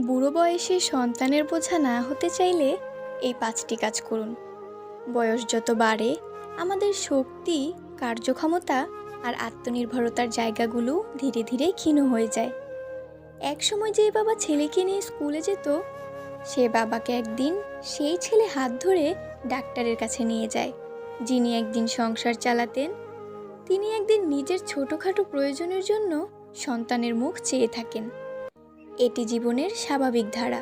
বুড়ো বয়সে সন্তানের বোঝা না হতে চাইলে এই ৫টি কাজ করুন। বয়স যত বাড়ে আমাদের শক্তি, কার্যক্ষমতা আর আত্মনির্ভরতার জায়গাগুলো ধীরে ধীরে ক্ষীণ হয়ে যায়। একসময় যে বাবা ছেলেকে নিয়ে স্কুলে যেত, সে বাবাকে একদিন সেই ছেলে হাত ধরে ডাক্তারের কাছে নিয়ে যায়। যিনি একদিন সংসার চালাতেন, তিনি একদিন নিজের ছোটোখাটো প্রয়োজনের জন্য সন্তানের মুখ চেয়ে থাকেন। এটি জীবনের স্বাভাবিক ধারা।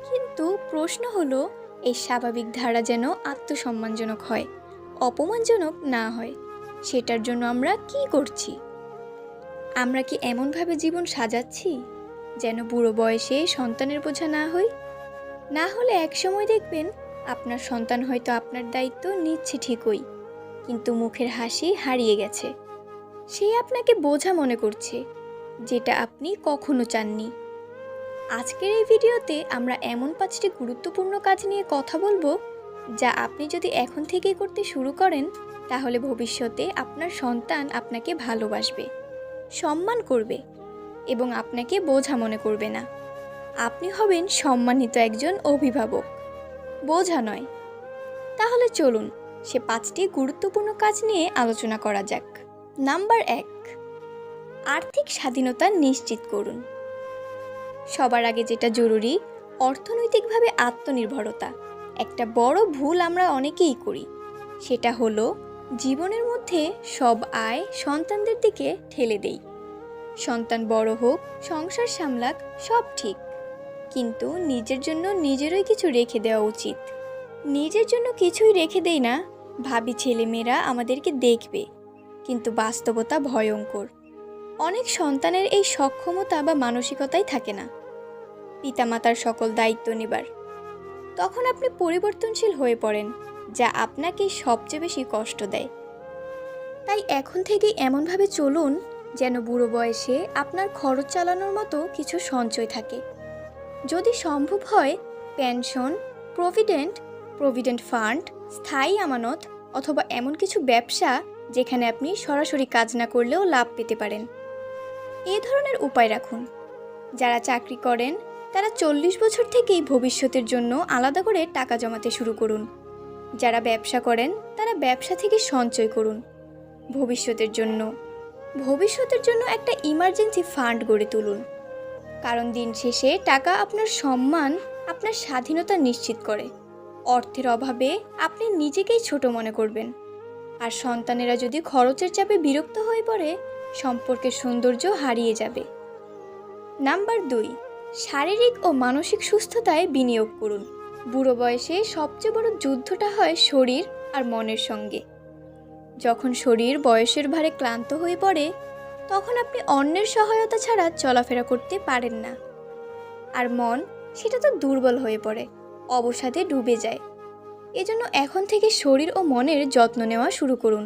কিন্তু প্রশ্ন হলো, এই স্বাভাবিক ধারা যেন আত্মসম্মানজনক হয়, অপমানজনক না হয়। সেটার জন্য আমরা কি করছি? আমরা কি এমনভাবে জীবন সাজাচ্ছি যেন বুড়ো বয়সে সন্তানের বোঝা না হই? না হলে একসময় দেখবেন আপনার সন্তান হয়তো আপনার দায়িত্ব নিচ্ছে ঠিকই, কিন্তু মুখের হাসি হারিয়ে গেছে। সে আপনাকে বোঝা মনে করছে, যেটা আপনি কখনো চাননি। আজকের এই ভিডিওতে আমরা এমন 5টি গুরুত্বপূর্ণ কাজ নিয়ে কথা বলবো, যা আপনি যদি এখন থেকেই করতে শুরু করেন, তাহলে ভবিষ্যতে আপনার সন্তান আপনাকে ভালোবাসবে, সম্মান করবে এবং আপনাকে বোঝা মনে করবে না। আপনি হবেন সম্মানিত একজন অভিভাবক, বোঝা নয়। তাহলে চলুন সে 5টি গুরুত্বপূর্ণ কাজ নিয়ে আলোচনা করা যাক। নাম্বার 1, আর্থিক স্বাধীনতা নিশ্চিত করুন। সবার আগে যেটা জরুরি, অর্থনৈতিকভাবে আত্মনির্ভরতা। একটা বড় ভুল আমরা অনেকেই করি, সেটা হলো জীবনের মধ্যে সব আয় সন্তানদের দিকে ঠেলে দেই। সন্তান বড় হোক, সংসার সামলাক, সব ঠিক, কিন্তু নিজের জন্য নিজেরই কিছু রেখে দেওয়া উচিত। নিজের জন্য কিছুই রেখে দেই না, ভাবি ছেলেমেয়েরা আমাদেরকে দেখবে, কিন্তু বাস্তবতা ভয়ঙ্কর। অনেক সন্তানের এই সক্ষমতা বা মানসিকতাই থাকে না পিতামাতার সকল দায়িত্ব নেবার। তখন আপনি পরিবর্তনশীল হয়ে পড়েন, যা আপনাকে সবচেয়ে বেশি কষ্ট দেয়। তাই এখন থেকেই এমনভাবে চলুন যেন বুড়ো বয়সে আপনার খরচ চালানোর মতো কিছু সঞ্চয় থাকে। যদি সম্ভব হয়, পেনশন, প্রভিডেন্ট ফান্ড, স্থায়ী আমানত অথবা এমন কিছু ব্যবসা যেখানে আপনি সরাসরি কাজ না করলেও লাভ পেতে পারেন। এই ধরনের উপায় রাখুন। যারা চাকরি করেন তারা 40 বছর থেকেই ভবিষ্যতের জন্য আলাদা করে টাকা জমাতে শুরু করুন। যারা ব্যবসা করেন তারা ব্যবসা থেকে সঞ্চয় করুন। ভবিষ্যতের জন্য একটা ইমার্জেন্সি ফান্ড গড়ে তুলুন, কারণ দিন শেষে টাকা আপনার সম্মান, আপনার স্বাধীনতা নিশ্চিত করে। অর্থের অভাবে আপনি নিজেকেই ছোট মনে করবেন, আর সন্তানেরা যদি খরচের চাপে বিরক্ত হয়ে পড়ে, সম্পর্কের সৌন্দর্য হারিয়ে যাবে। নাম্বার 2, শারীরিক ও মানসিক সুস্থতায় বিনিয়োগ করুন। বুড়ো বয়সে সবচেয়ে বড় যুদ্ধটা হয় শরীর আর মনের সঙ্গে। যখন শরীর বয়সের ভারে ক্লান্ত হয়ে পড়ে, তখন আপনি অন্যের সহায়তা ছাড়া চলাফেরা করতে পারেন না। আর মন, সেটা তো দুর্বল হয়ে পড়ে, অবসাদে ডুবে যায়। এজন্য এখন থেকে শরীর ও মনের যত্ন নেওয়া শুরু করুন।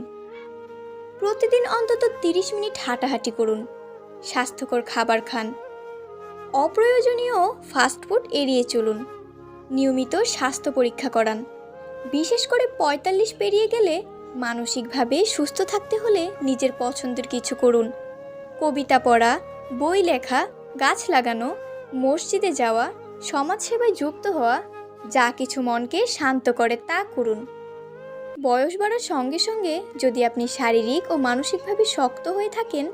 প্রতিদিন অন্তত 30 মিনিট হাঁটাহাঁটি করুন। স্বাস্থ্যকর খাবার খান। অপ্রয়োজনীয় ফাস্টফুড এড়িয়ে চলুন। নিয়মিত স্বাস্থ্য পরীক্ষা করান। বিশেষ করে 45 পেরিয়ে গেলে মানসিকভাবে সুস্থ থাকতে হলে নিজের পছন্দের কিছু করুন। কবিতা পড়া, বই লেখা, গাছ লাগানো, মসজিদে যাওয়া, সমাজসেবায় যুক্ত হওয়া, যা কিছু মনকে শান্ত করে তা করুন। বয়স বাড়ার সঙ্গে সঙ্গে যদি আপনি শারীরিক ও মানসিকভাবে শক্ত হয়ে থাকেন,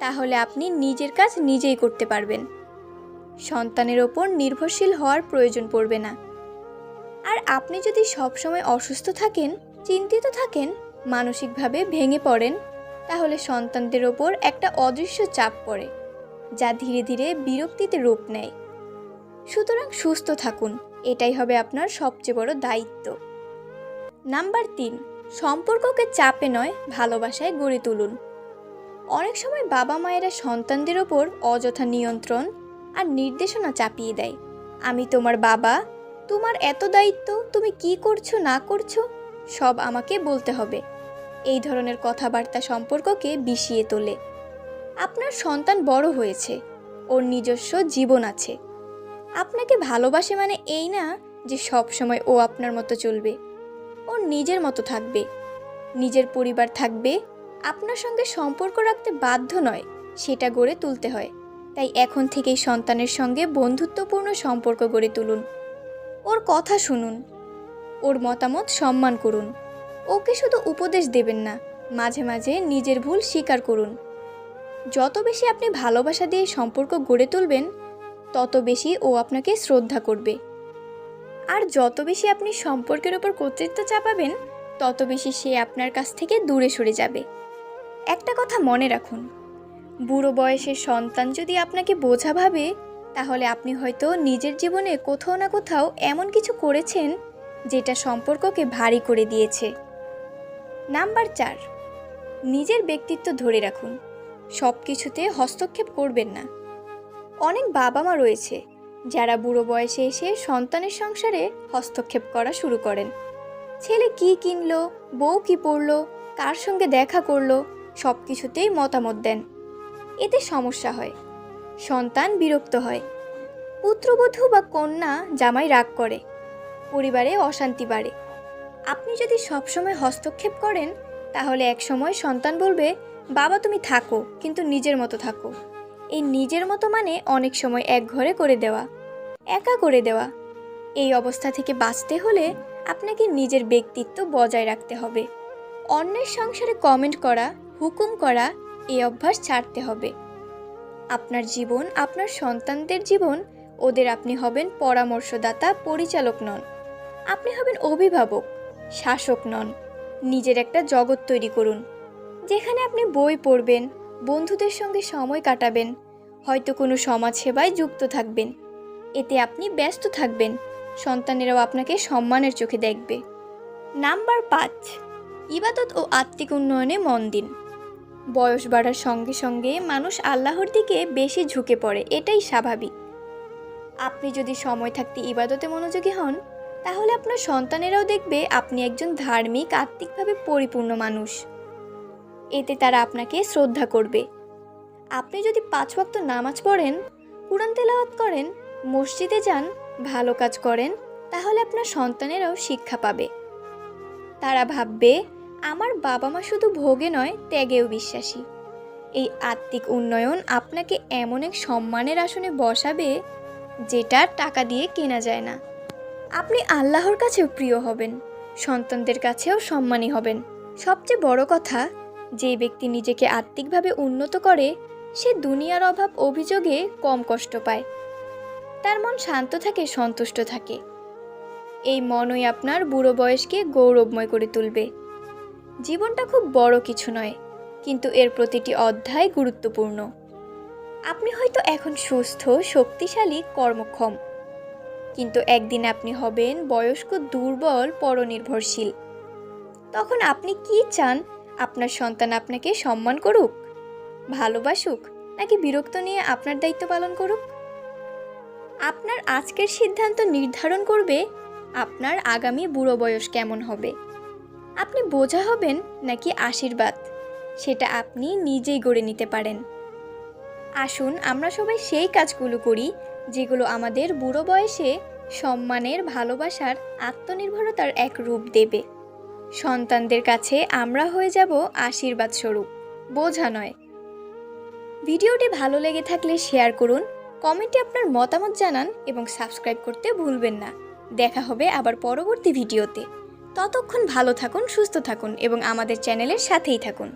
তাহলে আপনি নিজের কাজ নিজেই করতে পারবেন। সন্তানের ওপর নির্ভরশীল হওয়ার প্রয়োজন পড়বে না। আর আপনি যদি সবসময় অসুস্থ থাকেন, চিন্তিত থাকেন, মানসিকভাবে ভেঙে পড়েন, তাহলে সন্তানদের ওপর একটা অদৃশ্য চাপ পড়ে, যা ধীরে ধীরে বিরক্তিতে রূপ নেয়। সুতরাং সুস্থ থাকুন, এটাই হবে আপনার সবচেয়ে বড় দায়িত্ব। নাম্বার 3, সম্পর্ককে চাপে নয়, ভালোবাসায় গড়ে তুলুন। অনেক সময় বাবা মায়েরা সন্তানদের ওপর অযথা নিয়ন্ত্রণ আর নির্দেশনা চাপিয়ে দেয়। আমি তোমার বাবা, তোমার এত দায়িত্ব, তুমি কি করছো না করছো সব আমাকে বলতে হবে। এই ধরনের কথাবার্তা সম্পর্ককে বিষিয়ে তোলে। আপনার সন্তান বড় হয়েছে, ওর নিজস্ব জীবন আছে। আপনাকে ভালোবাসে মানে এই না যে সব সময় ও আপনার মতো চলবে। ওর নিজের মতো থাকবে, নিজের পরিবার থাকবে। আপনার সঙ্গে সম্পর্ক রাখতে বাধ্য নয়, সেটা গড়ে তুলতে হয়। তাই এখন থেকেই সন্তানের সঙ্গে বন্ধুত্বপূর্ণ সম্পর্ক গড়ে তুলুন। ওর কথা শুনুন, ওর মতামত সম্মান করুন। ওকে শুধু উপদেশ দেবেন না, মাঝে মাঝে নিজের ভুল স্বীকার করুন। যত বেশি আপনি ভালোবাসা দিয়ে সম্পর্ক গড়ে তুলবেন, তত বেশি ও আপনাকে শ্রদ্ধা করবে। আর যত বেশি আপনি সম্পর্কের ওপর কর্তৃত্ব চাপাবেন, তত বেশি সে আপনার কাছ থেকে দূরে সরে যাবে। একটা কথা মনে রাখুন, বুড়ো বয়সের সন্তান যদি আপনাকে বোঝা ভাবে, তাহলে আপনি হয়তো নিজের জীবনে কোথাও না কোথাও এমন কিছু করেছেন যেটা সম্পর্ককে ভারী করে দিয়েছে। নাম্বার 4, নিজের ব্যক্তিত্ব ধরে রাখুন। সব কিছুতে হস্তক্ষেপ করবেন না। অনেক বাবা মা রয়েছে যারা বুড়ো বয়সে এসে সন্তানের সংসারে হস্তক্ষেপ করা শুরু করেন। ছেলে কি কিনলো, বউ কি পরলো, কার সঙ্গে দেখা করলো, সব কিছুতেই মতামত দেন। এতে সমস্যা হয়, সন্তান বিরক্ত হয়, পুত্রবধূ বা কন্যা জামাই রাগ করে, পরিবারে অশান্তি বাড়ে। আপনি যদি সবসময় হস্তক্ষেপ করেন, তাহলে একসময় সন্তান বলবে, বাবা তুমি থাকো, কিন্তু নিজের মতো থাকো। এই নিজের মতো মানে অনেক সময় এক ঘরে করে দেওয়া, একা করে দেওয়া। এই অবস্থা থেকে বাঁচতে হলে আপনাকে নিজের ব্যক্তিত্ব বজায় রাখতে হবে। অন্যের সংসারে কমেন্ট করা, হুকুম করা, এই অভ্যাস ছাড়তে হবে। আপনার জীবন আপনার সন্তানদের জীবন। ওদের আপনি হবেন পরামর্শদাতা, পরিচালক নন। আপনি হবেন অভিভাবক, শাসক নন। নিজের একটা জগৎ তৈরি করুন, যেখানে আপনি বই পড়বেন, বন্ধুদের সঙ্গে সময় কাটাবেন, হয়তো কোনো সমাজসেবায় যুক্ত থাকবেন। এতে আপনি ব্যস্ত থাকবেন, সন্তানেরাও আপনাকে সম্মানের চোখে দেখবে। নাম্বার 5, ইবাদত ও আত্মিক উন্নয়নে মন দিন। বয়স বাড়ার সঙ্গে সঙ্গে মানুষ আল্লাহর দিকে বেশি ঝুঁকে পড়ে, এটাই স্বাভাবিক। আপনি যদি সময় থাকতে ইবাদতে মনোযোগী হন, তাহলে আপনার সন্তানেরাও দেখবে আপনি একজন ধার্মিক, আত্মিকভাবে পরিপূর্ণ মানুষ। এতে তারা আপনাকে শ্রদ্ধা করবে। আপনি যদি 5 ওয়াক্ত নামাজ পড়েন, কুরআন তেলাওয়াত করেন, মসজিদে যান, ভালো কাজ করেন, তাহলে আপনার সন্তানেরাও শিক্ষা পাবে। তারা ভাববে, আমার বাবা মা শুধু ভোগে নয়, ত্যাগেও বিশ্বাসী। এই আত্মিক উন্নয়ন আপনাকে এমন এক সম্মানের আসনে বসাবে, যেটা টাকা দিয়ে কেনা যায় না। আপনি আল্লাহর কাছেও প্রিয় হবেন, সন্তানদের কাছেও সম্মানী হবেন। সবচেয়ে বড় কথা, যে ব্যক্তি নিজেকে আত্মিকভাবে উন্নত করে, সে দুনিয়ার অভাব অভিযোগে কম কষ্ট পায়। তার মন শান্ত থাকে, সন্তুষ্ট থাকে। এই মনই আপনার বুড়ো বয়সকে গৌরবময় করে তুলবে। জীবনটা খুব বড় কিছু নয়, কিন্তু এর প্রতিটি অধ্যায় গুরুত্বপূর্ণ। আপনি হয়তো এখন সুস্থ, শক্তিশালী, কর্মক্ষম, কিন্তু একদিন আপনি হবেন বয়স্ক, দুর্বল, পরনির্ভরশীল। তখন আপনি কি চান? আপনার সন্তান আপনাকে সম্মান করুক, ভালোবাসুক, নাকি বিরক্ত নিয়ে আপনার দায়িত্ব পালন করুক? আপনার আজকের সিদ্ধান্ত নির্ধারণ করবে আপনার আগামী বুড়ো বয়স কেমন হবে। আপনি বোঝা হবেন নাকি আশীর্বাদ, সেটা আপনি নিজেই গড়ে নিতে পারেন। আসুন আমরা সবাই সেই কাজগুলো করি যেগুলো আমাদের বুড়ো বয়সে সম্মানের, ভালোবাসার, আত্মনির্ভরতার এক রূপ দেবে। সন্তানদের কাছে আমরা হয়ে যাব আশীর্বাদ স্বরূপ, বোঝা নয়। ভিডিওটি ভালো লেগে থাকলে শেয়ার করুন, কমেন্টে আপনার মতামত জানান এবং সাবস্ক্রাইব করতে ভুলবেন না। দেখা হবে আবার পরবর্তী ভিডিওতে। ততক্ষণ ভালো থাকুন, সুস্থ থাকুন এবং আমাদের চ্যানেলের সাথেই থাকুন।